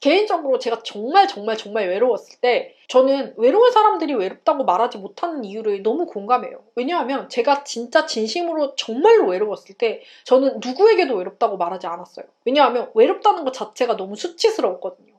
개인적으로 제가 정말 외로웠을 때 저는 외로운 사람들이 외롭다고 말하지 못하는 이유를 너무 공감해요. 왜냐하면 제가 진짜 진심으로 정말로 외로웠을 때 저는 누구에게도 외롭다고 말하지 않았어요. 왜냐하면 외롭다는 것 자체가 너무 수치스러웠거든요.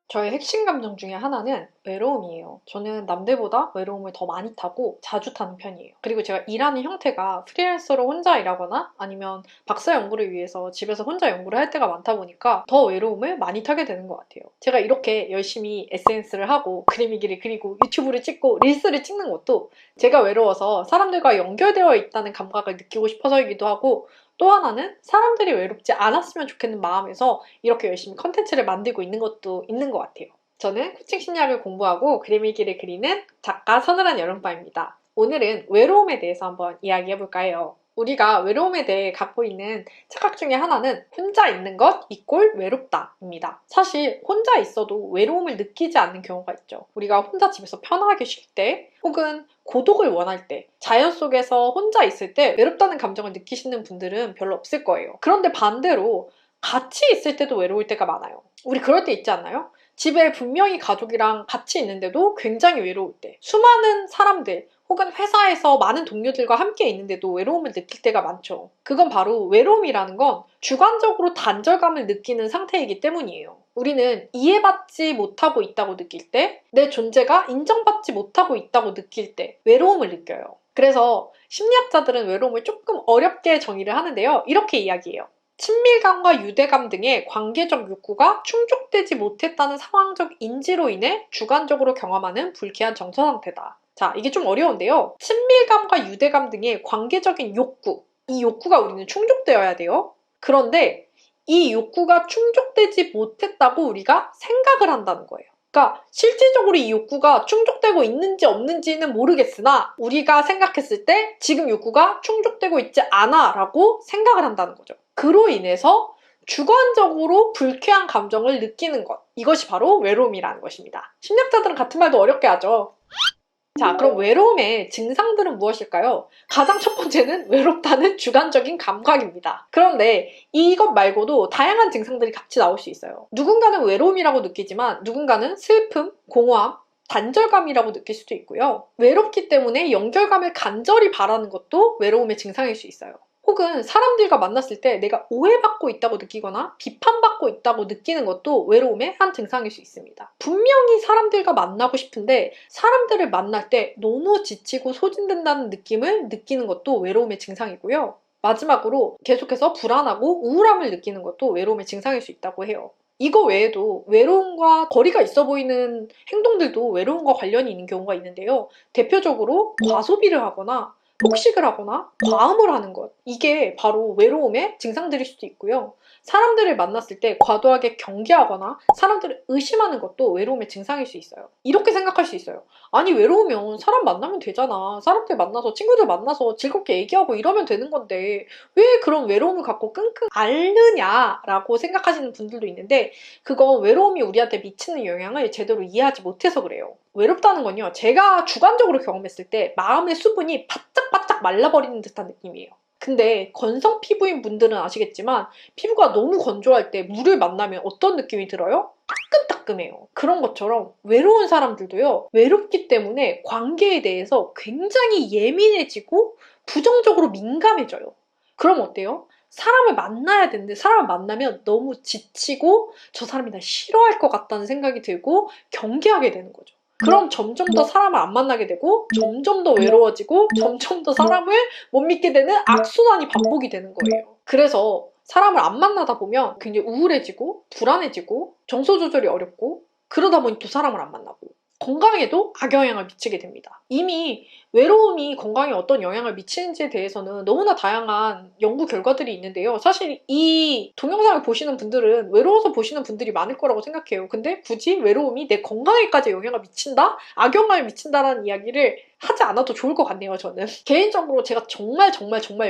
저의 핵심 감정 중에 하나는 외로움이에요. 저는 남들보다 외로움을 더 많이 타고 자주 타는 편이에요. 그리고 제가 일하는 형태가 프리랜서로 혼자 일하거나 아니면 박사 연구를 위해서 집에서 혼자 연구를 할 때가 많다 보니까 더 외로움을 많이 타게 되는 것 같아요. 제가 이렇게 열심히 SNS를 하고 그림이기를 그리고 유튜브를 찍고 릴스를 찍는 것도 제가 외로워서 사람들과 연결되어 있다는 감각을 느끼고 싶어서이기도 하고, 또 하나는 사람들이 외롭지 않았으면 좋겠는 마음에서 이렇게 열심히 컨텐츠를 만들고 있는 것도 있는 것 같아요. 저는 코칭 심리학을 공부하고 그림일기를 그리는 작가 서늘한 여름밤입니다. 오늘은 외로움에 대해서 한번 이야기해볼까 해요. 우리가 외로움에 대해 갖고 있는 착각 중에 하나는 혼자 있는 것 이꼴 외롭다입니다. 사실 혼자 있어도 외로움을 느끼지 않는 경우가 있죠. 우리가 혼자 집에서 편하게 쉴 때 혹은 고독을 원할 때, 자연 속에서 혼자 있을 때 외롭다는 감정을 느끼시는 분들은 별로 없을 거예요. 그런데 반대로 같이 있을 때도 외로울 때가 많아요. 우리 그럴 때 있지 않나요? 집에 분명히 가족이랑 같이 있는데도 굉장히 외로울 때, 수많은 사람들 혹은 회사에서 많은 동료들과 함께 있는데도 외로움을 느낄 때가 많죠. 그건 바로 외로움이라는 건 주관적으로 단절감을 느끼는 상태이기 때문이에요. 우리는 이해받지 못하고 있다고 느낄 때, 내 존재가 인정받지 못하고 있다고 느낄 때 외로움을 느껴요. 그래서 심리학자들은 외로움을 조금 어렵게 정의를 하는데요. 이렇게 이야기해요. 친밀감과 유대감 등의 관계적 욕구가 충족되지 못했다는 상황적 인지로 인해 주관적으로 경험하는 불쾌한 정서 상태다. 자, 이게 좀 어려운데요. 친밀감과 유대감 등의 관계적인 욕구, 이 욕구가 우리는 충족되어야 돼요. 그런데 이 욕구가 충족되지 못했다고 우리가 생각을 한다는 거예요. 그러니까 실질적으로 이 욕구가 충족되고 있는지 없는지는 모르겠으나 우리가 생각했을 때 지금 욕구가 충족되고 있지 않아 라고 생각을 한다는 거죠. 그로 인해서 주관적으로 불쾌한 감정을 느끼는 것, 이것이 바로 외로움이라는 것입니다. 심리학자들은 같은 말도 어렵게 하죠. 자, 그럼 외로움의 증상들은 무엇일까요? 가장 첫 번째는 외롭다는 주관적인 감각입니다. 그런데 이것 말고도 다양한 증상들이 같이 나올 수 있어요. 누군가는 외로움이라고 느끼지만 누군가는 슬픔, 공허함, 단절감이라고 느낄 수도 있고요. 외롭기 때문에 연결감을 간절히 바라는 것도 외로움의 증상일 수 있어요. 혹은 사람들과 만났을 때 내가 오해받고 있다고 느끼거나 비판받고 있다고 느끼는 것도 외로움의 한 증상일 수 있습니다. 분명히 사람들과 만나고 싶은데 사람들을 만날 때 너무 지치고 소진된다는 느낌을 느끼는 것도 외로움의 증상이고요. 마지막으로 계속해서 불안하고 우울함을 느끼는 것도 외로움의 증상일 수 있다고 해요. 이거 외에도 외로움과 거리가 있어 보이는 행동들도 외로움과 관련이 있는 경우가 있는데요. 대표적으로 과소비를 하거나 폭식을 하거나 과음을 하는 것, 이게 바로 외로움의 증상들일 수도 있고요. 사람들을 만났을 때 과도하게 경계하거나 사람들을 의심하는 것도 외로움의 증상일 수 있어요. 이렇게 생각할 수 있어요. 아니, 외로우면 사람 만나면 되잖아. 사람들 만나서, 친구들 만나서 즐겁게 얘기하고 이러면 되는 건데 왜 그런 외로움을 갖고 끙끙 앓느냐라고 생각하시는 분들도 있는데, 그건 외로움이 우리한테 미치는 영향을 제대로 이해하지 못해서 그래요. 외롭다는 건요, 제가 주관적으로 경험했을 때 마음의 수분이 바짝바짝 말라버리는 듯한 느낌이에요. 근데 건성 피부인 분들은 아시겠지만 피부가 너무 건조할 때 물을 만나면 어떤 느낌이 들어요? 따끔따끔해요. 그런 것처럼 외로운 사람들도요, 외롭기 때문에 관계에 대해서 굉장히 예민해지고 부정적으로 민감해져요. 그럼 어때요? 사람을 만나야 되는데 사람을 만나면 너무 지치고 저 사람이 날 싫어할 것 같다는 생각이 들고 경계하게 되는 거죠. 그럼 점점 더 사람을 안 만나게 되고 점점 더 외로워지고 점점 더 사람을 못 믿게 되는 악순환이 반복이 되는 거예요. 그래서 사람을 안 만나다 보면 굉장히 우울해지고 불안해지고 정서 조절이 어렵고, 그러다 보니 또 사람을 안 만나고 건강에도 악영향을 미치게 됩니다. 이미 외로움이 건강에 어떤 영향을 미치는지에 대해서는 너무나 다양한 연구 결과들이 있는데요. 사실 이 동영상을 보시는 분들은 외로워서 보시는 분들이 많을 거라고 생각해요. 근데 굳이 외로움이 내 건강에까지 영향을 미친다? 악영향을 미친다라는 이야기를 하지 않아도 좋을 것 같네요, 저는. 개인적으로 제가 정말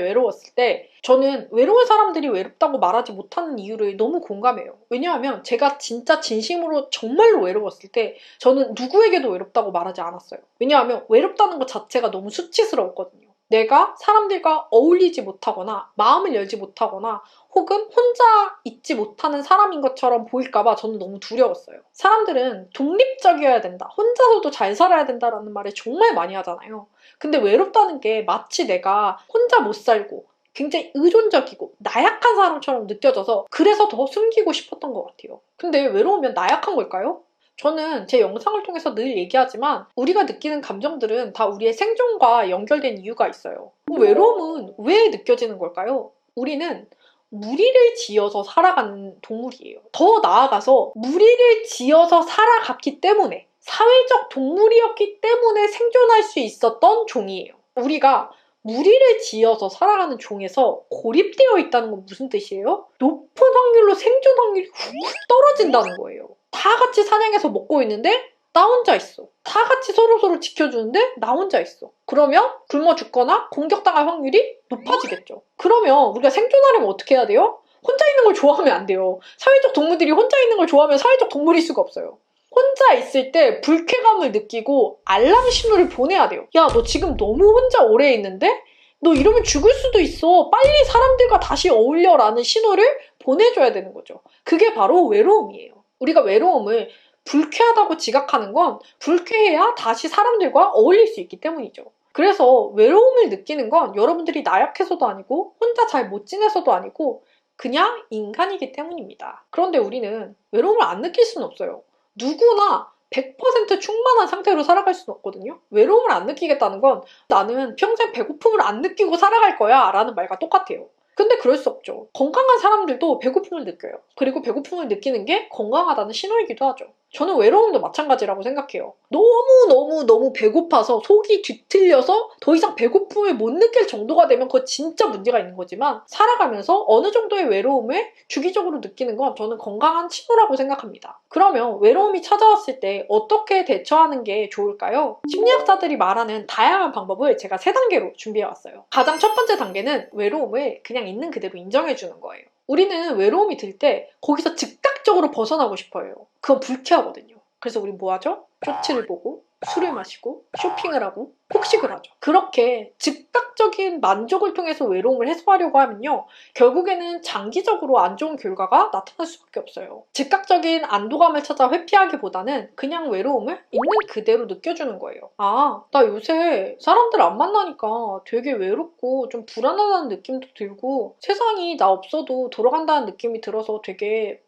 외로웠을 때 저는 외로운 사람들이 외롭다고 말하지 못하는 이유를 너무 공감해요. 왜냐하면 제가 진짜 진심으로 정말로 외로웠을 때 저는 누구에게도 외롭다고 말하지 않았어요. 왜냐하면 외롭다는 것 자체가 너무 수치스러웠거든요. 내가 사람들과 어울리지 못하거나 마음을 열지 못하거나 혹은 혼자 있지 못하는 사람인 것처럼 보일까봐 저는 너무 두려웠어요. 사람들은 독립적이어야 된다, 혼자서도 잘 살아야 된다라는 말을 정말 많이 하잖아요. 근데 외롭다는 게 마치 내가 혼자 못 살고 굉장히 의존적이고 나약한 사람처럼 느껴져서 그래서 더 숨기고 싶었던 것 같아요. 근데 외로우면 나약한 걸까요? 저는 제 영상을 통해서 늘 얘기하지만 우리가 느끼는 감정들은 다 우리의 생존과 연결된 이유가 있어요. 외로움은 왜 느껴지는 걸까요? 우리는 무리를 지어서 살아가는 동물이에요. 더 나아가서 무리를 지어서 살아갔기 때문에, 사회적 동물이었기 때문에 생존할 수 있었던 종이에요. 우리가 무리를 지어서 살아가는 종에서 고립되어 있다는 건 무슨 뜻이에요? 높은 확률로 생존 확률이 훅 떨어진다는 거예요. 다 같이 사냥해서 먹고 있는데 나 혼자 있어. 다 같이 서로서로 지켜주는데 나 혼자 있어. 그러면 굶어 죽거나 공격당할 확률이 높아지겠죠. 그러면 우리가 생존하려면 어떻게 해야 돼요? 혼자 있는 걸 좋아하면 안 돼요. 사회적 동물들이 혼자 있는 걸 좋아하면 사회적 동물일 수가 없어요. 혼자 있을 때 불쾌감을 느끼고 알람 신호를 보내야 돼요. 야, 너 지금 너무 혼자 오래 있는데? 너 이러면 죽을 수도 있어. 빨리 사람들과 다시 어울려라는 신호를 보내줘야 되는 거죠. 그게 바로 외로움이에요. 우리가 외로움을 불쾌하다고 지각하는 건 불쾌해야 다시 사람들과 어울릴 수 있기 때문이죠. 그래서 외로움을 느끼는 건 여러분들이 나약해서도 아니고 혼자 잘 못 지내서도 아니고 그냥 인간이기 때문입니다. 그런데 우리는 외로움을 안 느낄 수는 없어요. 누구나 100% 충만한 상태로 살아갈 수는 없거든요. 외로움을 안 느끼겠다는 건 나는 평생 배고픔을 안 느끼고 살아갈 거야 라는 말과 똑같아요. 근데 그럴 수 없죠. 건강한 사람들도 배고픔을 느껴요. 그리고 배고픔을 느끼는 게 건강하다는 신호이기도 하죠. 저는 외로움도 마찬가지라고 생각해요. 너무 배고파서 속이 뒤틀려서 더 이상 배고픔을 못 느낄 정도가 되면 그거 진짜 문제가 있는 거지만 살아가면서 어느 정도의 외로움을 주기적으로 느끼는 건 저는 건강한 신호라고 생각합니다. 그러면 외로움이 찾아왔을 때 어떻게 대처하는 게 좋을까요? 심리학자들이 말하는 다양한 방법을 제가 3단계로 준비해왔어요. 가장 첫 번째 단계는 외로움을 그냥 있는 그대로 인정해주는 거예요. 우리는 외로움이 들 때 거기서 즉각적으로 벗어나고 싶어요. 그건 불쾌하거든요. 그래서 우린 뭐 하죠? 쇼츠를 보고 술을 마시고 쇼핑을 하고 폭식을 하죠. 그렇게 즉각적인 만족을 통해서 외로움을 해소하려고 하면요, 결국에는 장기적으로 안 좋은 결과가 나타날 수밖에 없어요. 즉각적인 안도감을 찾아 회피하기보다는 그냥 외로움을 있는 그대로 느껴주는 거예요. 아, 나 요새 사람들 안 만나니까 되게 외롭고 좀 불안하다는 느낌도 들고 세상이 나 없어도 돌아간다는 느낌이 들어서 되게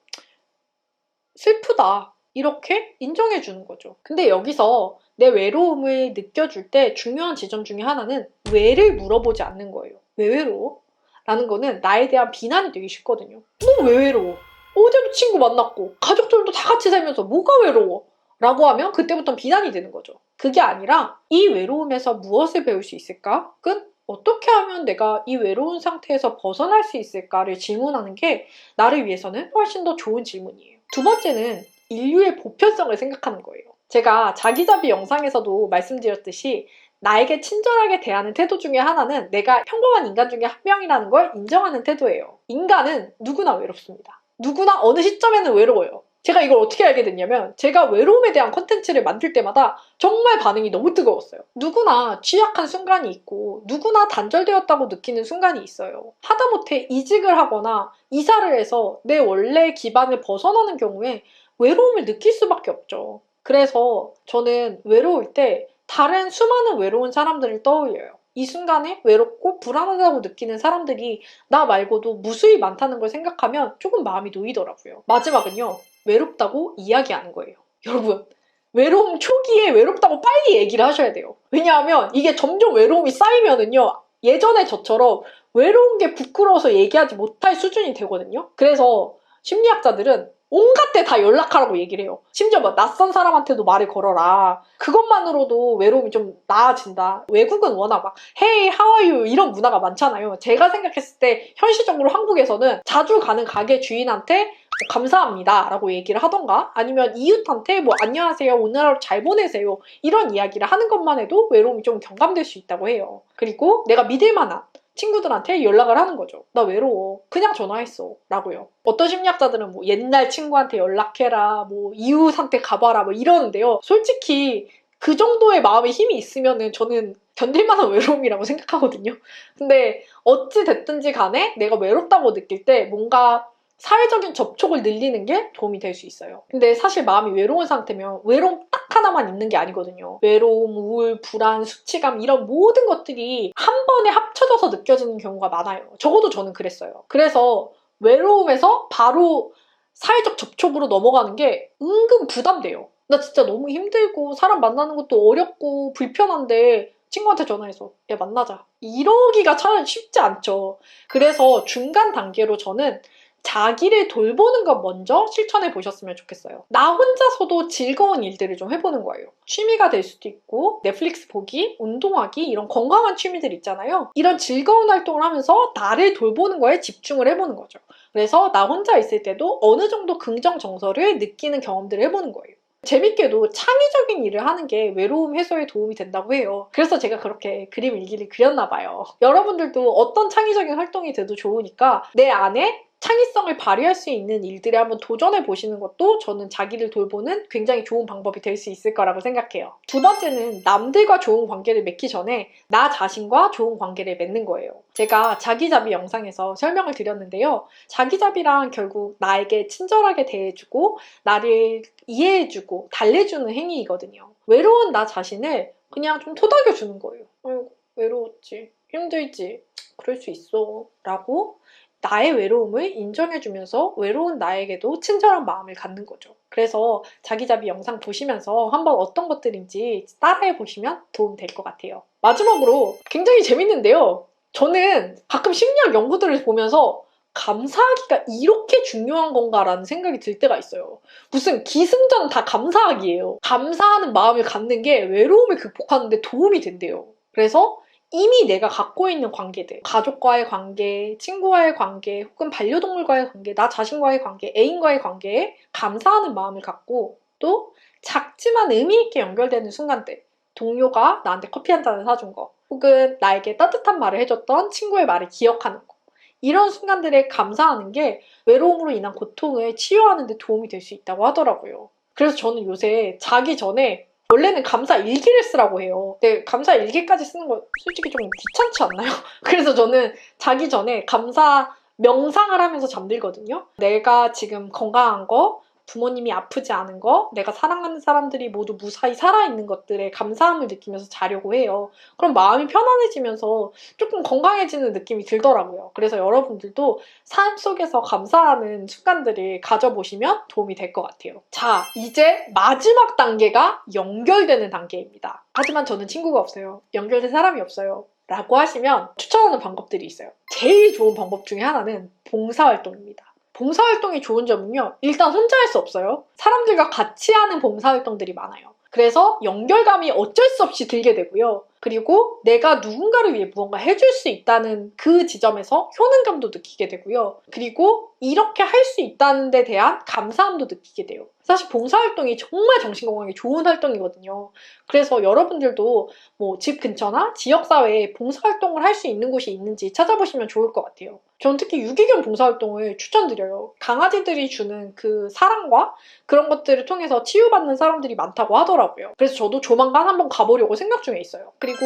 슬프다. 이렇게 인정해주는 거죠. 근데 여기서 내 외로움을 느껴줄 때 중요한 지점 중에 하나는 왜를 물어보지 않는 거예요. 왜 외로워? 라는 거는 나에 대한 비난이 되기 쉽거든요. 너 왜 외로워? 어제도 친구 만났고 가족들도 다 같이 살면서 뭐가 외로워? 라고 하면 그때부터 비난이 되는 거죠. 그게 아니라 이 외로움에서 무엇을 배울 수 있을까? 끝? 어떻게 하면 내가 이 외로운 상태에서 벗어날 수 있을까를 질문하는 게 나를 위해서는 훨씬 더 좋은 질문이에요. 두 번째는 인류의 보편성을 생각하는 거예요. 제가 자기자비 영상에서도 말씀드렸듯이 나에게 친절하게 대하는 태도 중에 하나는 내가 평범한 인간 중에 한 명이라는 걸 인정하는 태도예요. 인간은 누구나 외롭습니다. 누구나 어느 시점에는 외로워요. 제가 이걸 어떻게 알게 됐냐면 제가 외로움에 대한 콘텐츠를 만들 때마다 정말 반응이 너무 뜨거웠어요. 누구나 취약한 순간이 있고 누구나 단절되었다고 느끼는 순간이 있어요. 하다못해 이직을 하거나 이사를 해서 내 원래 기반을 벗어나는 경우에 외로움을 느낄 수밖에 없죠. 그래서 저는 외로울 때 다른 수많은 외로운 사람들을 떠올려요. 이 순간에 외롭고 불안하다고 느끼는 사람들이 나 말고도 무수히 많다는 걸 생각하면 조금 마음이 놓이더라고요. 마지막은요, 외롭다고 이야기하는 거예요. 여러분, 외로움 초기에 외롭다고 빨리 얘기를 하셔야 돼요. 왜냐하면 이게 점점 외로움이 쌓이면은요, 예전에 저처럼 외로운 게 부끄러워서 얘기하지 못할 수준이 되거든요. 그래서 심리학자들은 온갖 때 다 연락하라고 얘기를 해요. 심지어 뭐 낯선 사람한테도 말을 걸어라. 그것만으로도 외로움이 좀 나아진다. 외국은 워낙 막 Hey, how are you? 이런 문화가 많잖아요. 제가 생각했을 때 현실적으로 한국에서는 자주 가는 가게 주인한테 뭐 감사합니다 라고 얘기를 하던가 아니면 이웃한테 뭐 안녕하세요, 오늘 하루 잘 보내세요 이런 이야기를 하는 것만 해도 외로움이 좀 경감될 수 있다고 해요. 그리고 내가 믿을 만한 친구들한테 연락을 하는 거죠. 나 외로워. 그냥 전화했어. 라고요. 어떤 심리학자들은 뭐 옛날 친구한테 연락해라, 뭐 이웃한테 가봐라 뭐 이러는데요. 솔직히 그 정도의 마음의 힘이 있으면은 저는 견딜만한 외로움이라고 생각하거든요. 근데 어찌 됐든지 간에 내가 외롭다고 느낄 때 뭔가 사회적인 접촉을 늘리는 게 도움이 될 수 있어요. 근데 사실 마음이 외로운 상태면 외로움 딱 하나만 있는 게 아니거든요. 외로움, 우울, 불안, 수치감 이런 모든 것들이 한 번에 합쳐져서 느껴지는 경우가 많아요. 적어도 저는 그랬어요. 그래서 외로움에서 바로 사회적 접촉으로 넘어가는 게 은근 부담돼요. 나 진짜 너무 힘들고 사람 만나는 것도 어렵고 불편한데 친구한테 전화해서 야 만나자 이러기가 차라리 쉽지 않죠. 그래서 중간 단계로 저는 자기를 돌보는 것 먼저 실천해 보셨으면 좋겠어요. 나 혼자서도 즐거운 일들을 좀 해보는 거예요. 취미가 될 수도 있고 넷플릭스 보기, 운동하기 이런 건강한 취미들 있잖아요. 이런 즐거운 활동을 하면서 나를 돌보는 거에 집중을 해보는 거죠. 그래서 나 혼자 있을 때도 어느 정도 긍정 정서를 느끼는 경험들을 해보는 거예요. 재밌게도 창의적인 일을 하는 게 외로움 해소에 도움이 된다고 해요. 그래서 제가 그렇게 그림 일기를 그렸나 봐요. 여러분들도 어떤 창의적인 활동이 돼도 좋으니까 내 안에 창의성을 발휘할 수 있는 일들에 한번 도전해 보시는 것도 저는 자기를 돌보는 굉장히 좋은 방법이 될 수 있을 거라고 생각해요. 두 번째는 남들과 좋은 관계를 맺기 전에 나 자신과 좋은 관계를 맺는 거예요. 제가 자기자비 영상에서 설명을 드렸는데요. 자기자비란 결국 나에게 친절하게 대해주고 나를 이해해주고 달래주는 행위이거든요. 외로운 나 자신을 그냥 좀 토닥여주는 거예요. 아이고 외로웠지, 힘들지, 그럴 수 있어 라고 나의 외로움을 인정해주면서 외로운 나에게도 친절한 마음을 갖는 거죠. 그래서 자기자비 영상 보시면서 한번 어떤 것들인지 따라해보시면 도움 될 것 같아요. 마지막으로 굉장히 재밌는데요. 저는 가끔 심리학 연구들을 보면서 감사하기가 이렇게 중요한 건가라는 생각이 들 때가 있어요. 무슨 기승전 다 감사하기예요. 감사하는 마음을 갖는 게 외로움을 극복하는 데 도움이 된대요. 그래서 이미 내가 갖고 있는 관계들, 가족과의 관계, 친구와의 관계, 혹은 반려동물과의 관계, 나 자신과의 관계, 애인과의 관계에 감사하는 마음을 갖고 또 작지만 의미 있게 연결되는 순간들, 동료가 나한테 커피 한 잔을 사준 거, 혹은 나에게 따뜻한 말을 해줬던 친구의 말을 기억하는 거, 이런 순간들에 감사하는 게 외로움으로 인한 고통을 치유하는 데 도움이 될 수 있다고 하더라고요. 그래서 저는 요새 자기 전에 원래는 감사 일기를 쓰라고 해요. 근데 감사 일기까지 쓰는 거 솔직히 좀 귀찮지 않나요? 그래서 저는 자기 전에 감사 명상을 하면서 잠들거든요. 내가 지금 건강한 거, 부모님이 아프지 않은 거, 내가 사랑하는 사람들이 모두 무사히 살아있는 것들에 감사함을 느끼면서 자려고 해요. 그럼 마음이 편안해지면서 조금 건강해지는 느낌이 들더라고요. 그래서 여러분들도 삶 속에서 감사하는 순간들을 가져보시면 도움이 될 것 같아요. 자, 이제 마지막 단계가 연결되는 단계입니다. 하지만 저는 친구가 없어요. 연결된 사람이 없어요. 라고 하시면 추천하는 방법들이 있어요. 제일 좋은 방법 중에 하나는 봉사활동입니다. 봉사활동이 좋은 점은요. 일단 혼자 할 수 없어요. 사람들과 같이 하는 봉사활동들이 많아요. 그래서 연결감이 어쩔 수 없이 들게 되고요. 그리고 내가 누군가를 위해 무언가 해줄 수 있다는 그 지점에서 효능감도 느끼게 되고요. 그리고 이렇게 할 수 있다는 데 대한 감사함도 느끼게 돼요. 사실 봉사활동이 정말 정신건강에 좋은 활동이거든요. 그래서 여러분들도 뭐 집 근처나 지역사회에 봉사활동을 할 수 있는 곳이 있는지 찾아보시면 좋을 것 같아요. 저는 특히 유기견 봉사활동을 추천드려요. 강아지들이 주는 그 사랑과 그런 것들을 통해서 치유받는 사람들이 많다고 하더라고요. 그래서 저도 조만간 한번 가보려고 생각 중에 있어요. 그리고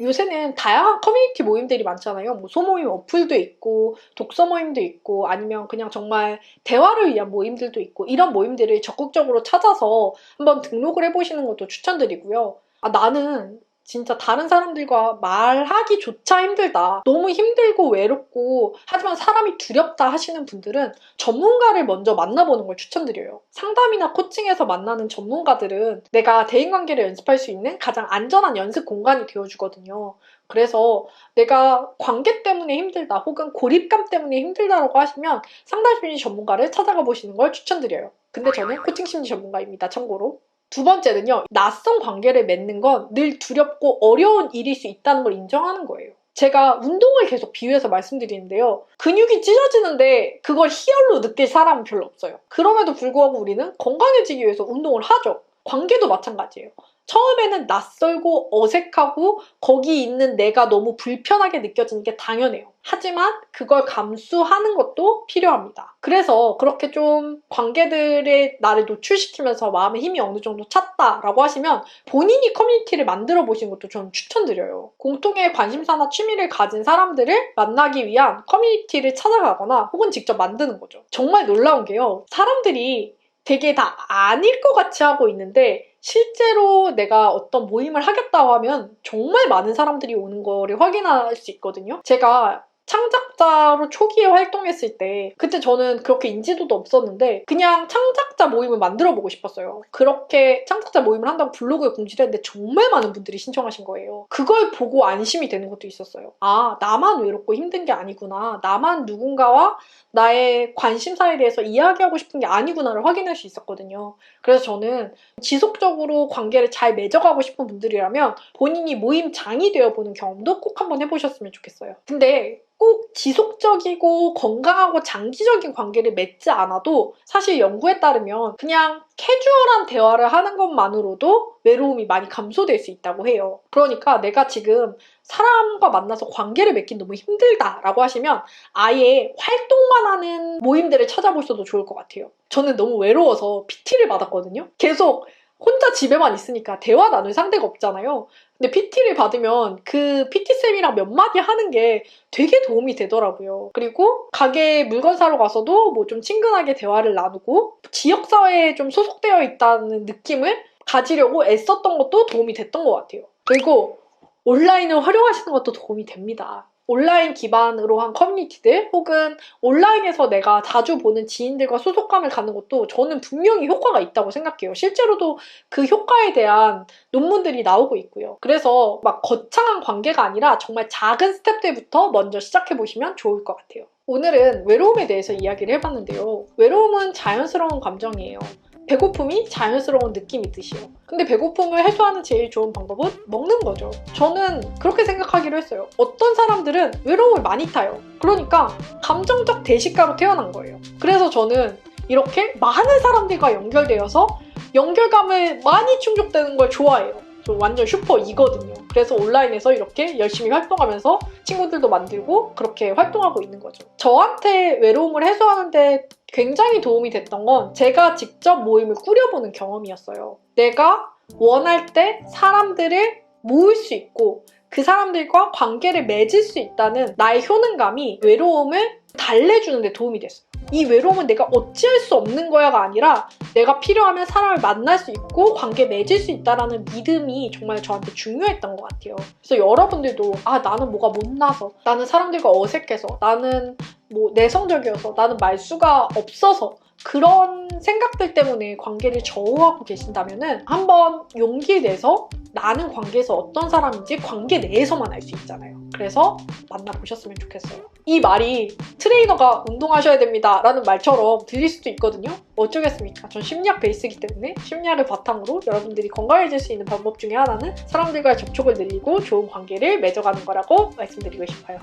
요새는 다양한 커뮤니티 모임들이 많잖아요. 뭐 소모임 어플도 있고 독서 모임도 있고 아니면 그냥 정말 대화를 위한 모임들도 있고 이런 모임들을 적극적으로 찾아서 한번 등록을 해보시는 것도 추천드리고요. 나는 진짜 다른 사람들과 말하기조차 힘들다. 너무 힘들고 외롭고 하지만 사람이 두렵다 하시는 분들은 전문가를 먼저 만나보는 걸 추천드려요. 상담이나 코칭에서 만나는 전문가들은 내가 대인관계를 연습할 수 있는 가장 안전한 연습 공간이 되어주거든요. 그래서 내가 관계 때문에 힘들다 혹은 고립감 때문에 힘들다라고 하시면 상담심리 전문가를 찾아가 보시는 걸 추천드려요. 근데 저는 코칭 심리 전문가입니다. 참고로. 두 번째는요. 낯선 관계를 맺는 건 늘 두렵고 어려운 일일 수 있다는 걸 인정하는 거예요. 제가 운동을 계속 비유해서 말씀드리는데요. 근육이 찢어지는데 그걸 희열로 느낄 사람은 별로 없어요. 그럼에도 불구하고 우리는 건강해지기 위해서 운동을 하죠. 관계도 마찬가지예요. 처음에는 낯설고 어색하고 거기 있는 내가 너무 불편하게 느껴지는 게 당연해요. 하지만 그걸 감수하는 것도 필요합니다. 그래서 그렇게 좀 관계들의 나를 노출시키면서 마음의 힘이 어느 정도 찼다라고 하시면 본인이 커뮤니티를 만들어 보시는 것도 저는 추천드려요. 공통의 관심사나 취미를 가진 사람들을 만나기 위한 커뮤니티를 찾아가거나 혹은 직접 만드는 거죠. 정말 놀라운 게요. 사람들이 되게 다 아닐 것 같이 하고 있는데 실제로 내가 어떤 모임을 하겠다고 하면 정말 많은 사람들이 오는 거를 확인할 수 있거든요. 제가 창작자로 초기에 활동했을 때 그때 저는 그렇게 인지도도 없었는데 그냥 창작자 모임을 만들어 보고 싶었어요. 그렇게 창작자 모임을 한다고 블로그에 공지를 했는데 정말 많은 분들이 신청하신 거예요. 그걸 보고 안심이 되는 것도 있었어요. 아, 나만 외롭고 힘든 게 아니구나. 나만 누군가와 나의 관심사에 대해서 이야기하고 싶은 게 아니구나를 확인할 수 있었거든요. 그래서 저는 지속적으로 관계를 잘 맺어가고 싶은 분들이라면 본인이 모임장이 되어보는 경험도 꼭 한번 해보셨으면 좋겠어요. 근데 꼭 지속적이고 건강하고 장기적인 관계를 맺지 않아도 사실 연구에 따르면 그냥 캐주얼한 대화를 하는 것만으로도 외로움이 많이 감소될 수 있다고 해요. 그러니까 내가 지금 사람과 만나서 관계를 맺긴 너무 힘들다라고 하시면 아예 활동만 하는 모임들을 찾아보셔도 좋을 것 같아요. 저는 너무 외로워서 PT를 받았거든요. 계속 혼자 집에만 있으니까 대화 나눌 상대가 없잖아요. 근데 PT를 받으면 그 PT쌤이랑 몇 마디 하는 게 되게 도움이 되더라고요. 그리고 가게에 물건 사러 가서도 뭐 좀 친근하게 대화를 나누고 지역사회에 좀 소속되어 있다는 느낌을 가지려고 애썼던 것도 도움이 됐던 것 같아요. 그리고 온라인을 활용하시는 것도 도움이 됩니다. 온라인 기반으로 한 커뮤니티들 혹은 온라인에서 내가 자주 보는 지인들과 소속감을 갖는 것도 저는 분명히 효과가 있다고 생각해요. 실제로도 그 효과에 대한 논문들이 나오고 있고요. 그래서 막 거창한 관계가 아니라 정말 작은 스텝들부터 먼저 시작해보시면 좋을 것 같아요. 오늘은 외로움에 대해서 이야기를 해봤는데요. 외로움은 자연스러운 감정이에요. 배고픔이 자연스러운 느낌이듯이요. 근데 배고픔을 해소하는 제일 좋은 방법은 먹는 거죠. 저는 그렇게 생각하기로 했어요. 어떤 사람들은 외로움을 많이 타요. 그러니까 감정적 대식가로 태어난 거예요. 그래서 저는 이렇게 많은 사람들과 연결되어서 연결감을 많이 충족되는 걸 좋아해요. 저 완전 슈퍼 이거든요. 그래서 온라인에서 이렇게 열심히 활동하면서 친구들도 만들고 그렇게 활동하고 있는 거죠. 저한테 외로움을 해소하는데 굉장히 도움이 됐던 건 제가 직접 모임을 꾸려보는 경험이었어요. 내가 원할 때 사람들을 모을 수 있고 그 사람들과 관계를 맺을 수 있다는 나의 효능감이 외로움을 달래주는 데 도움이 됐어요. 이 외로움은 내가 어찌할 수 없는 거야가 아니라 내가 필요하면 사람을 만날 수 있고 관계 맺을 수 있다는 믿음이 정말 저한테 중요했던 것 같아요. 그래서 여러분들도 나는 뭐가 못나서, 나는 사람들과 어색해서, 나는 뭐 내성적이어서, 나는 말수가 없어서 그런 생각들 때문에 관계를 저우하고 계신다면은 한번 용기 내서 나는 관계에서 어떤 사람인지 관계 내에서만 알 수 있잖아요. 그래서 만나보셨으면 좋겠어요. 이 말이 트레이너가 운동하셔야 됩니다 라는 말처럼 들릴 수도 있거든요. 어쩌겠습니까? 전 심리학 베이스이기 때문에 심리학을 바탕으로 여러분들이 건강해질 수 있는 방법 중에 하나는 사람들과의 접촉을 늘리고 좋은 관계를 맺어가는 거라고 말씀드리고 싶어요.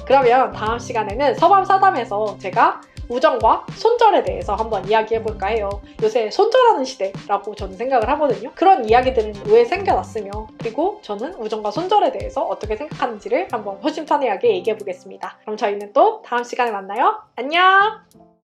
그러면 다음 시간에는 서밤사담에서 제가 우정과 손절에 대해서 한번 이야기해볼까 해요. 요새 손절하는 시대라고 저는 생각을 하거든요. 그런 이야기들은 왜 생겨났으며 그리고 저는 우정과 손절에 대해서 어떻게 생각하는지를 한번 허심탄회하게 얘기해보겠습니다. 그럼 저희는 또 다음 시간에 만나요. 안녕!